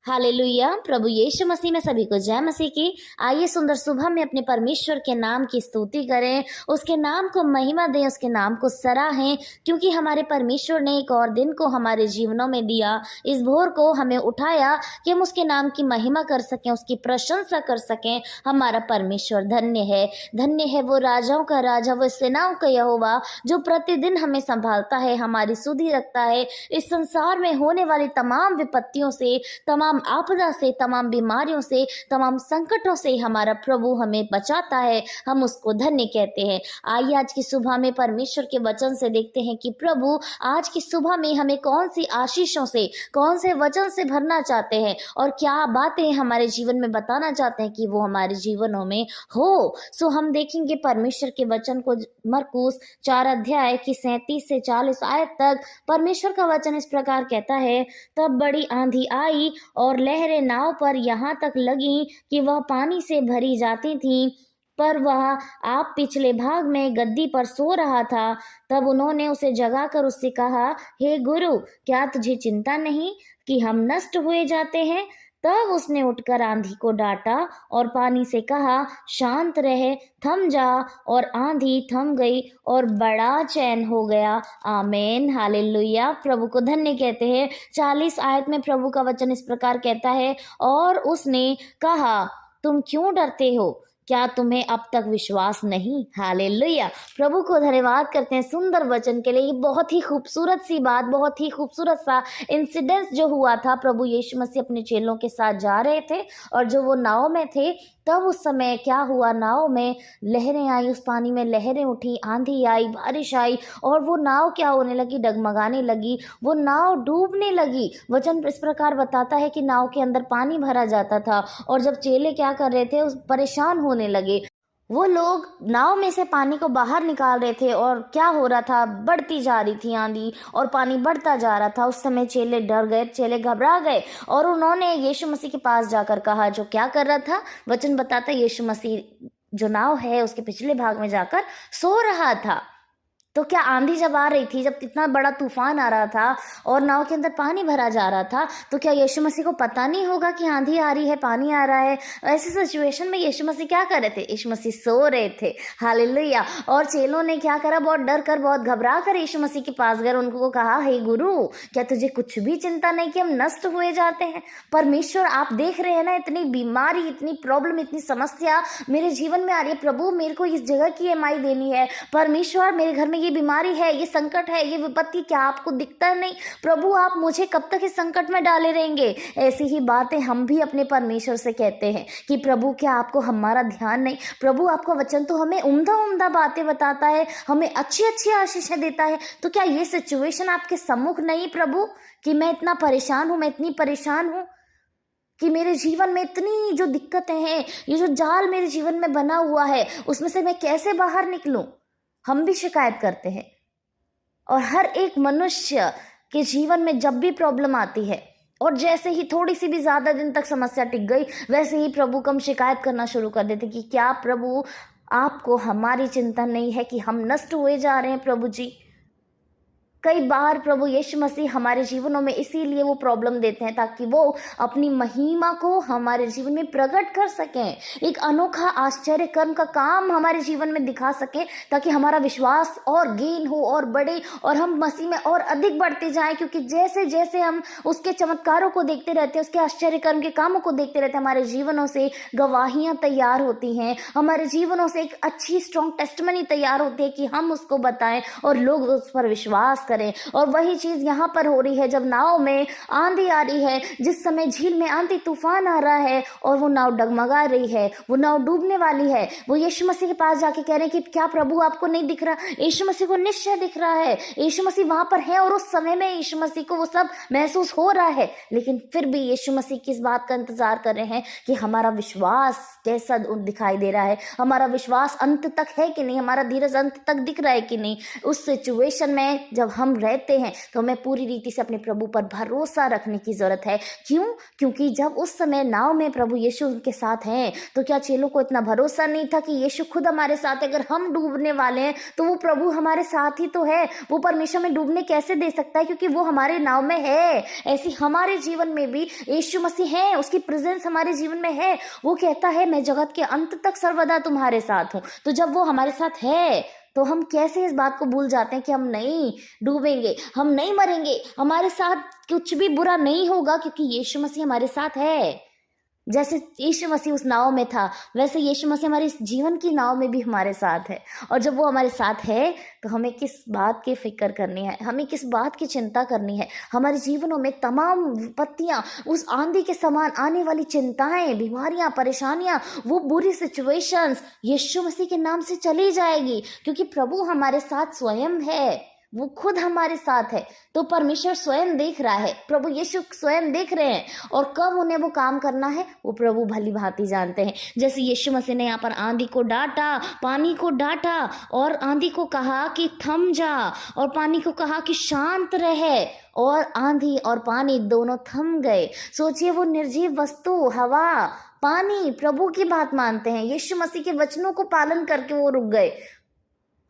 Hallelujah. प्रभु यीशु मसीह में सभी को जय मसीह की। आइए सुंदर सुबह में अपने परमेश्वर के नाम की स्तुति करें, उसके नाम को महिमा दें, उसके नाम को सराहें, क्योंकि हमारे परमेश्वर ने एक और दिन को हमारे जीवनों में दिया। इस भोर को हमें उठाया कि हम उसके नाम की महिमा कर सकें, उसकी प्रशंसा कर सकें। हमारा परमेश्वर धन्य है, धन्य है वो राजाओं का राजा, वो सेनाओं का यहोवा, जो प्रतिदिन हमें संभालता है, हमारी सुधि रखता है। इस संसार में होने वाली तमाम विपत्तियों से, तमाम आपदा से, तमाम बीमारियों से, तमाम संकटों से हमारा प्रभु हमें बचाता है। हम उसको धन्य कहते हैं। आइए आज की सुबह में परमेश्वर के वचन से देखते हैं कि प्रभु आज की सुबह में हमें कौन सी आशीषों से, कौन से वचन से भरना चाहते हैं और क्या बातें हमारे जीवन में बताना चाहते हैं कि वो हमारे जीवनों में हो। सो हम देखेंगे परमेश्वर के वचन को, मरकुस 4 अध्याय की 37 से 40 आयत तक। परमेश्वर का वचन इस प्रकार कहता है, तब बड़ी आंधी आई और लहरें नाव पर यहाँ तक लगी कि वह पानी से भरी जाती थीं, पर वह आप पिछले भाग में गद्दी पर सो रहा था। तब उन्होंने उसे जगाकर उससे कहा, हे गुरु, क्या तुझे चिंता नहीं कि हम नष्ट हुए जाते हैं? तब उसने उठकर आंधी को डांटा और पानी से कहा, शांत रहे, थम जा। और आंधी थम गई और बड़ा चैन हो गया। आमेन, हालेलुया। प्रभु को धन्य कहते हैं। 40 आयत में प्रभु का वचन इस प्रकार कहता है, और उसने कहा, तुम क्यों डरते हो? क्या तुम्हें अब तक विश्वास नहीं? हालेलुया। प्रभु को धन्यवाद करते हैं सुंदर वचन के लिए। ये बहुत ही खूबसूरत सी बात, बहुत ही खूबसूरत सा इंसिडेंस जो हुआ था। प्रभु यीशु मसीह अपने चेलों के साथ जा रहे थे और जो वो नाव में थे, तब उस समय क्या हुआ, नाव में लहरें आई, उस पानी में लहरें उठी, आंधी आई, बारिश आई और वो नाव क्या होने लगी, डगमगाने लगी, वो नाव डूबने लगी। वचन इस प्रकार बताता है कि नाव के अंदर पानी भरा जाता था और जब चेले क्या कर रहे थे, उस परेशान होने लगे। वो लोग नाव में से पानी को बाहर निकाल रहे थे और क्या हो रहा था, बढ़ती जा रही थी आंधी और पानी बढ़ता जा रहा था। उस समय चेले डर गए, चेले घबरा गए और उन्होंने यीशु मसीह के पास जाकर कहा, जो क्या कर रहा था, वचन बताता है यीशु मसीह जो नाव है उसके पिछले भाग में जाकर सो रहा था। तो क्या आंधी जब आ रही थी, जब इतना बड़ा तूफान आ रहा था और नाव के अंदर पानी भरा जा रहा था, तो क्या यीशु मसीह को पता नहीं होगा कि आंधी आ रही है, पानी आ रहा है? ऐसे सिचुएशन में यीशु मसीह क्या कर रहे थे? यीशु मसीह सो रहे थे। हालेलुया। और चेलों ने क्या करा, बहुत डर कर, बहुत घबरा कर यीशु मसीह के पास गए, उनको कहा, हे गुरु, क्या तुझे कुछ भी चिंता नहीं कि हम नष्ट हुए जाते हैं? परमेश्वर, आप देख रहे हैं ना, इतनी बीमारी, इतनी प्रॉब्लम, इतनी समस्या मेरे जीवन में आ रही है। प्रभु, मेरे को इस जगह की EMI देनी है। परमेश्वर, मेरे घर में ये बीमारी है, ये संकट है, ये विपत्ति, क्या आपको दिखता नहीं? प्रभु, आप मुझे कब तक इस संकट में डाले रहेंगे? ऐसी ही बातें हम भी अपने परमेश्वर से कहते हैं कि प्रभु, क्या आपको हमारा ध्यान नहीं? प्रभु, आपका वचन तो हमें उम्दा उम्दा बातें बताता है, हमें अच्छी अच्छी आशीषें देता है, तो क्या ये सिचुएशन आपके सम्मुख नहीं प्रभु, कि मैं इतना परेशान हूं, मैं इतनी परेशान हूं कि मेरे जीवन में इतनी जो दिक्कतें हैं, ये जो जाल मेरे जीवन में बना हुआ है, उसमें से मैं कैसे बाहर निकलूं? हम भी शिकायत करते हैं और हर एक मनुष्य के जीवन में जब भी प्रॉब्लम आती है और जैसे ही थोड़ी सी भी ज्यादा दिन तक समस्या टिक गई, वैसे ही प्रभु को हम शिकायत करना शुरू कर देते कि क्या प्रभु, आपको हमारी चिंता नहीं है कि हम नष्ट हुए जा रहे हैं? प्रभु जी, कई बार प्रभु यीशु मसीह हमारे जीवनों में इसीलिए वो प्रॉब्लम देते हैं ताकि वो अपनी महिमा को हमारे जीवन में प्रकट कर सकें, एक अनोखा आश्चर्य कर्म का काम हमारे जीवन में दिखा सकें, ताकि हमारा विश्वास और गेन हो और बढ़े और हम मसीह में और अधिक बढ़ते जाएं। क्योंकि जैसे जैसे हम उसके चमत्कारों को देखते रहते हैं, उसके आश्चर्य कर्म के कामों को देखते रहते हैं, हमारे जीवनों से गवाहियां तैयार होती हैं, हमारे जीवनों से एक अच्छी स्ट्रॉन्ग टेस्टमनी तैयार होती है कि हम उसको बताएं और लोग उस पर विश्वास करें। और वही चीज यहाँ पर हो रही है। जब नाव में आंधी आ रही है, जिस समय झील में आंधी तूफान आ रहा है और वो नाव डगमगा रही है, वो नाव डूबने वाली है, वो यीशु मसीह के पास जाके कह रहे हैं कि क्या प्रभु आपको नहीं दिख रहा? यीशु मसीह को निश्चय दिख रहा है, यीशु मसीह वहां पर है और उस समय में यीशु मसीह को वो सब महसूस हो रहा है। लेकिन फिर भी यीशु मसीह किस बात का इंतजार कर रहे हैं कि हमारा विश्वास कैसा दिखाई दे रहा है, हमारा विश्वास अंत तक है कि नहीं, हमारा धीरज अंत तक दिख रहा है कि नहीं। उस सिचुएशन में जब हम रहते हैं तो हमें पूरी रीति से अपने प्रभु पर भरोसा रखने की ज़रूरत है। क्यों? क्योंकि जब उस समय नाव में प्रभु यीशु उनके साथ हैं तो क्या चेलों को इतना भरोसा नहीं था कि यीशु खुद हमारे साथ है? अगर हम डूबने वाले हैं तो वो प्रभु हमारे साथ ही तो है। वो परमेश्वर में डूबने कैसे दे सकता है? क्योंकि वो हमारे नाव में है। ऐसी हमारे जीवन में भी यीशु मसीह है, उसकी प्रेजेंस हमारे जीवन में है। वो कहता है मैं जगत के अंत तक सर्वदा तुम्हारे साथ हूँ। तो जब वो हमारे साथ है तो हम कैसे इस बात को भूल जाते हैं कि हम नहीं डूबेंगे, हम नहीं मरेंगे, हमारे साथ कुछ भी बुरा नहीं होगा, क्योंकि यीशु मसीह हमारे साथ है। जैसे यीशु मसीह उस नाव में था वैसे यीशु मसीह हमारे इस जीवन की नाव में भी हमारे साथ है। और जब वो हमारे साथ है तो हमें किस बात की फिक्र करनी है, हमें किस बात की चिंता करनी है? हमारे जीवनों में तमाम विपत्तियां, उस आंधी के समान आने वाली चिंताएं, बीमारियां, परेशानियां, वो बुरी सिचुएशंस यीशु मसीह के नाम से चली जाएगी, क्योंकि प्रभु हमारे साथ स्वयं है। वो खुद हमारे साथ है। तो परमेश्वर स्वयं देख रहा है, प्रभु यीशु स्वयं देख रहे हैं, और कब उन्हें वो काम करना है वो प्रभु भली भांति जानते हैं। जैसे यीशु मसीह ने यहाँ पर आंधी को डांटा, पानी को डांटा, और आंधी को कहा कि थम जा, और पानी को कहा कि शांत रहे, और आंधी और पानी दोनों थम गए। सोचिए, वो निर्जीव वस्तु, हवा, पानी प्रभु की बात मानते हैं, यीशु मसीह के वचनों को पालन करके वो रुक गए।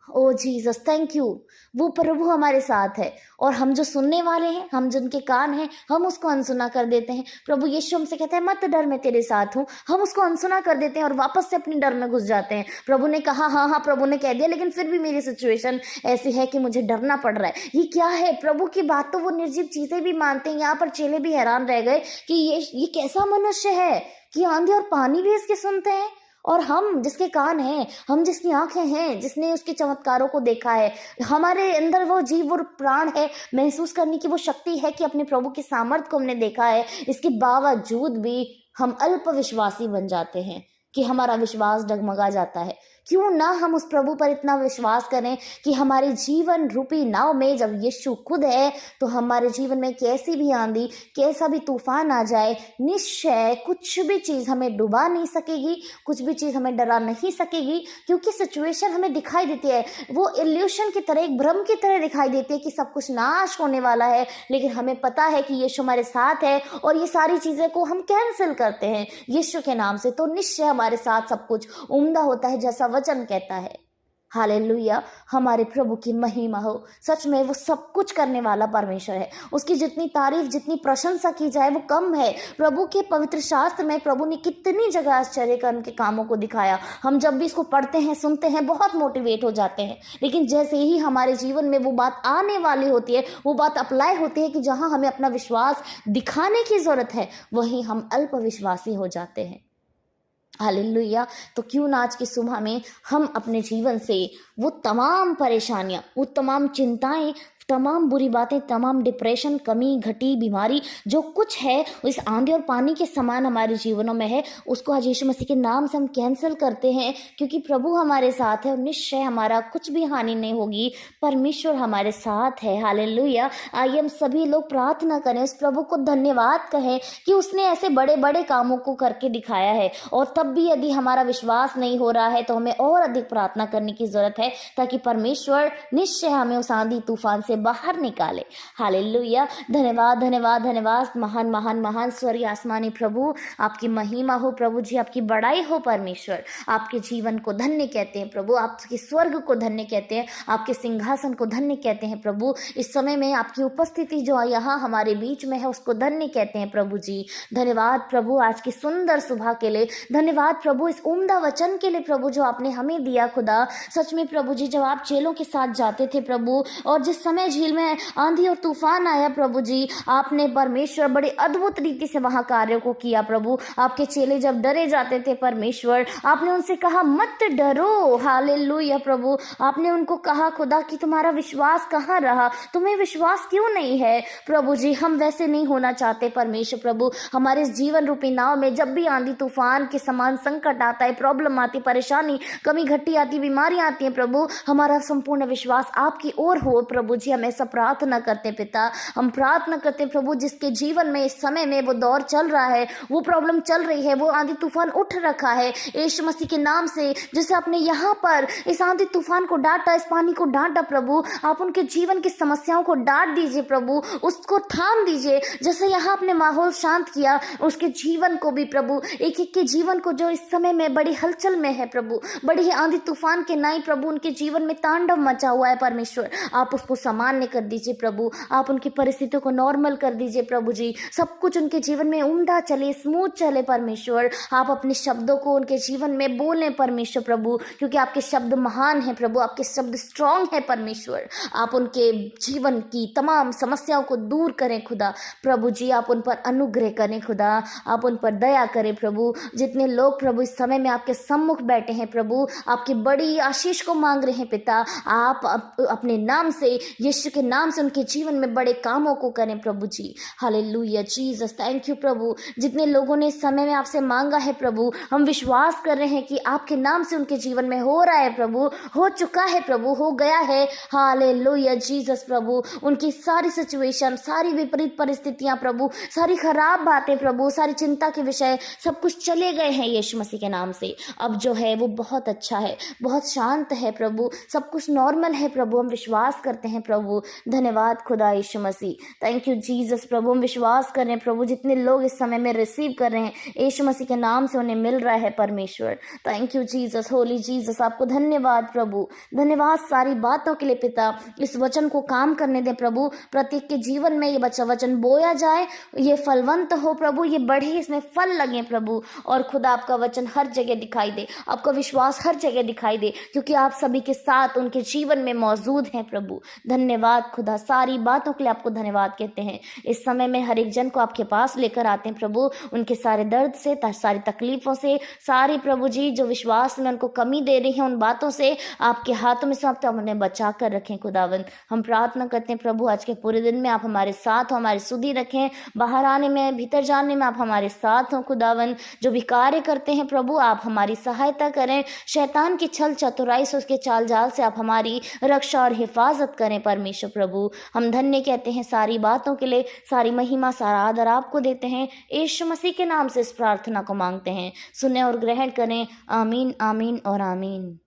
ओ जीसस, थैंक यू। वो प्रभु हमारे साथ है, और हम जो सुनने वाले हैं, हम जिनके कान हैं, हम उसको अनसुना कर देते हैं। प्रभु यीशु हमसे कहता है मत डर, मैं तेरे साथ हूँ। हम उसको अनसुना कर देते हैं और वापस से अपनी डर में घुस जाते हैं। प्रभु ने कहा, हाँ, प्रभु ने कह दिया, लेकिन फिर भी मेरी सिचुएशन ऐसी है कि मुझे डरना पड़ रहा है। ये क्या है? प्रभु की बात तो वो निर्जीव चीजें भी मानते हैं। यहाँ पर चेले भी हैरान रह गए कि ये कैसा मनुष्य है कि आंधी और पानी भी इसके सुनते हैं। और हम जिसके कान हैं, हम जिसकी आंखें हैं, जिसने उसके चमत्कारों को देखा है, हमारे अंदर वो जीव और प्राण है, महसूस करने की वो शक्ति है कि अपने प्रभु के सामर्थ्य को हमने देखा है, इसके बावजूद भी हम अल्प विश्वासी बन जाते हैं कि हमारा विश्वास डगमगा जाता है। क्यों ना हम उस प्रभु पर इतना विश्वास करें कि हमारे जीवन रूपी नाव में जब यीशु खुद है तो हमारे जीवन में कैसी भी आंधी, कैसा भी तूफान आ जाए, निश्चय कुछ भी चीज़ हमें डुबा नहीं सकेगी, कुछ भी चीज़ हमें डरा नहीं सकेगी। क्योंकि सिचुएशन हमें दिखाई देती है, वो इल्यूशन की तरह, एक भ्रम की तरह दिखाई देती है कि सब कुछ नाश होने वाला है, लेकिन हमें पता है कि यीशु हमारे साथ है, और ये सारी चीज़ें को हम कैंसिल करते हैं यीशु के नाम से, तो निश्चय हमारे साथ सब कुछ उम्दा होता है, जैसा वचन कहता है। हालेलुया, हमारे प्रभु की महिमा हो। सच में वो सब कुछ करने वाला परमेश्वर है। उसकी जितनी तारीफ, जितनी प्रशंसा की जाए वो कम है। प्रभु के पवित्र शास्त्र में प्रभु ने कितनी जगह आश्चर्य कर्म के कामों को दिखाया। हम जब भी इसको पढ़ते हैं, सुनते हैं, बहुत मोटिवेट हो जाते हैं, लेकिन जैसे ही हमारे जीवन में वो बात आने वाली होती है, वो बात अप्लाई होती है कि जहाँ हमें अपना विश्वास दिखाने की जरूरत है, वहीं हम अल्प विश्वासी हो जाते हैं। हालेलुया। तो क्यों ना आज की सुबह में हम अपने जीवन से वो तमाम परेशानियां, वो तमाम चिंताएं, तमाम बुरी बातें, तमाम डिप्रेशन, कमी, घटी, बीमारी, जो कुछ है इस आंधी और पानी के समान हमारे जीवनों में है, उसको आज यीशु मसीह के नाम से हम कैंसिल करते हैं, क्योंकि प्रभु हमारे साथ है और निश्चय हमारा कुछ भी हानि नहीं होगी। परमेश्वर हमारे साथ है। हालेलुया। आइए हम सभी लोग प्रार्थना करें, उस प्रभु को धन्यवाद कहें कि उसने ऐसे बड़े बड़े कामों को करके दिखाया है, और तब भी यदि हमारा विश्वास नहीं हो रहा है तो हमें और अधिक प्रार्थना करने की जरूरत है, ताकि परमेश्वर निश्चय हमें उस आंधी तूफान से बाहर निकाले। हालेलुया। धन्यवाद, धन्यवाद, धन्यवाद। महान महान महान स्वर्गीय आसमानी प्रभु, आपकी महिमा हो प्रभु जी, आपकी बड़ाई हो परमेश्वर। आपके जीवन को धन्य कहते हैं प्रभु, आपके स्वर्ग को धन्य कहते हैं, आपके सिंहासन को धन्य कहते हैं प्रभु। इस समय में आपकी उपस्थिति जो यहाँ हमारे बीच में है उसको धन्य कहते हैं प्रभु जी। धन्यवाद प्रभु आज की सुंदर सुबह के लिए, धन्यवाद प्रभु इस उम्दा वचन के लिए प्रभु जो आपने हमें दिया खुदा। सच में प्रभु जी, जब आप चेलों के साथ जाते थे प्रभु, और जिस समय झील में आंधी और तूफान आया प्रभु जी, आपने परमेश्वर बड़े अद्भुत रीति से वहां कार्यों को किया प्रभु। आपके चेले जब डरे जाते थे परमेश्वर, आपने उनसे कहा मत डरो। हालेलुया प्रभु, आपने उनको कहा खुदा कि तुम्हारा विश्वास कहाँ रहा, तुम्हें विश्वास क्यों नहीं है प्रभु जी। हम वैसे नहीं होना चाहते परमेश्वर प्रभु। हमारे इस जीवन रूपी नाव में जब भी आंधी तूफान के समान संकट आता है, प्रॉब्लम आती, परेशानी, कमी घटी आती, बीमारियां आती हैं प्रभु, हमारा संपूर्ण विश्वास आपकी ओर हो प्रभु जी। हम ऐसा प्रार्थना करते हैं पिता। हम प्रार्थना करते हैं प्रभु, जिसके जीवन में इस समय में वो दौर चल रहा है, वो प्रॉब्लम चल रही है, वो आंधी तूफान उठ रखा है, यीशु मसीह के नाम से जैसे आपने यहाँ पर इस आंधी तूफान को डांटा, इस पानी को डांटा प्रभु, आप उनके जीवन की समस्याओं को डांट दीजिए प्रभु, उसको थाम दीजिए। जैसे यहाँ आपने माहौल शांत किया, उसके जीवन को भी प्रभु, एक एक के जीवन को जो इस समय में बड़ी हलचल में है प्रभु, बड़ी ही आंधी तूफान के नाई प्रभु उनके जीवन में तांडव मचा हुआ है परमेश्वर, आप उसको सामान्य कर दीजिए प्रभु, आप उनकी परिस्थितियों को नॉर्मल कर दीजिए प्रभु जी, सब कुछ उनके जीवन में उम्दा चले, स्मूथ चले परमेश्वर। आप अपने शब्दों को उनके जीवन में बोलें परमेश्वर प्रभु, क्योंकि आपके शब्द महान हैं प्रभु, आपके शब्द स्ट्रांग है परमेश्वर। आप उनके जीवन की तमाम समस्याओं को दूर करें खुदा प्रभु जी, आप उन पर अनुग्रह करें खुदा, आप उन पर दया करें प्रभु। जितने लोग प्रभु इस समय में आपके सम्मुख बैठे हैं प्रभु, आपकी बड़ी आशीष को मांग रहे हैं पिता, आप अपने नाम से, यीशु के नाम से उनके जीवन में बड़े कामों को करें प्रभु जी। हालेलुया जीसस, थैंक यू प्रभु। जितने लोगों ने इस समय में आपसे मांगा है प्रभु, हम विश्वास कर रहे हैं कि आपके नाम से उनके जीवन में हो रहा है प्रभु, हो चुका है प्रभु, हो गया है। हालेलुया जीसस प्रभु, उनकी सारी सिचुएशन, सारी विपरीत परिस्थितियां प्रभु, सारी खराब बातें प्रभु, सारी चिंता के विषय सब कुछ चले गए हैं यीशु मसीह के नाम से। अब जो है वो बहुत अच्छा है, बहुत शांत है प्रभु, सब कुछ नॉर्मल है प्रभु, हम विश्वास करते हैं प्रभु। धन्यवाद खुदा यीशु मसीह, थैंक यू जीसस प्रभु। हम विश्वास कर रहे हैं प्रभु, जितने लोग इस समय में रिसीव कर रहे हैं यीशु मसीह के नाम से उन्हें मिल रहा है परमेश्वर। Thank you Jesus, Holi Jesus, आपको धन्यवाद प्रभु, धन्यवाद सारी बातों के लिए पिता। इस वचन को काम करने दे प्रभु, प्रत्येक के जीवन में ये बच्चा वचन बोया जाए, ये फलवंत हो प्रभु, ये बढ़े, इसमें फल लगे प्रभु। और खुदा आपका वचन हर जगह दिखाई दे, आपका विश्वास हर जगह दिखाई दे, क्योंकि आप सभी के साथ उनके जीवन में मौजूद हैं प्रभु। धन्यवाद खुदा, सारी बातों के लिए आपको धन्यवाद कहते हैं। इस समय में हर एक जन को आपके पास लेकर आते हैं प्रभु, उनके सारे दर्द से, सारी तकलीफों से, सारी प्रभु जी जो विश्वास में उनको कमी दे रही है उन बातों से आपके हाथों में सौंपते हैं, उन्हें बचा कर रखें खुदावंद। हम प्रार्थना करते हैं प्रभु, आज के पूरे दिन में आप हमारे साथ हो, हमारी सुधि रखें, बाहर आने में, भीतर जाने में आप हमारे साथ हो खुदावंद। जो भी कार्य करते हैं प्रभु, आप हमारी सहायता करें, शैतान की छल चतुराई से, उसके चाल जाल से आप हमारी रक्षा और हिफाजत करें परमेश्वर प्रभु। हम धन्य कहते हैं सारी बातों के लिए, सारी महिमा सारा आदर आपको देते हैं, यीशु मसीह के नाम से इस प्रार्थना को मांगते हैं, सुने और ग्रहण करें। आमीन आमीन और आमीन।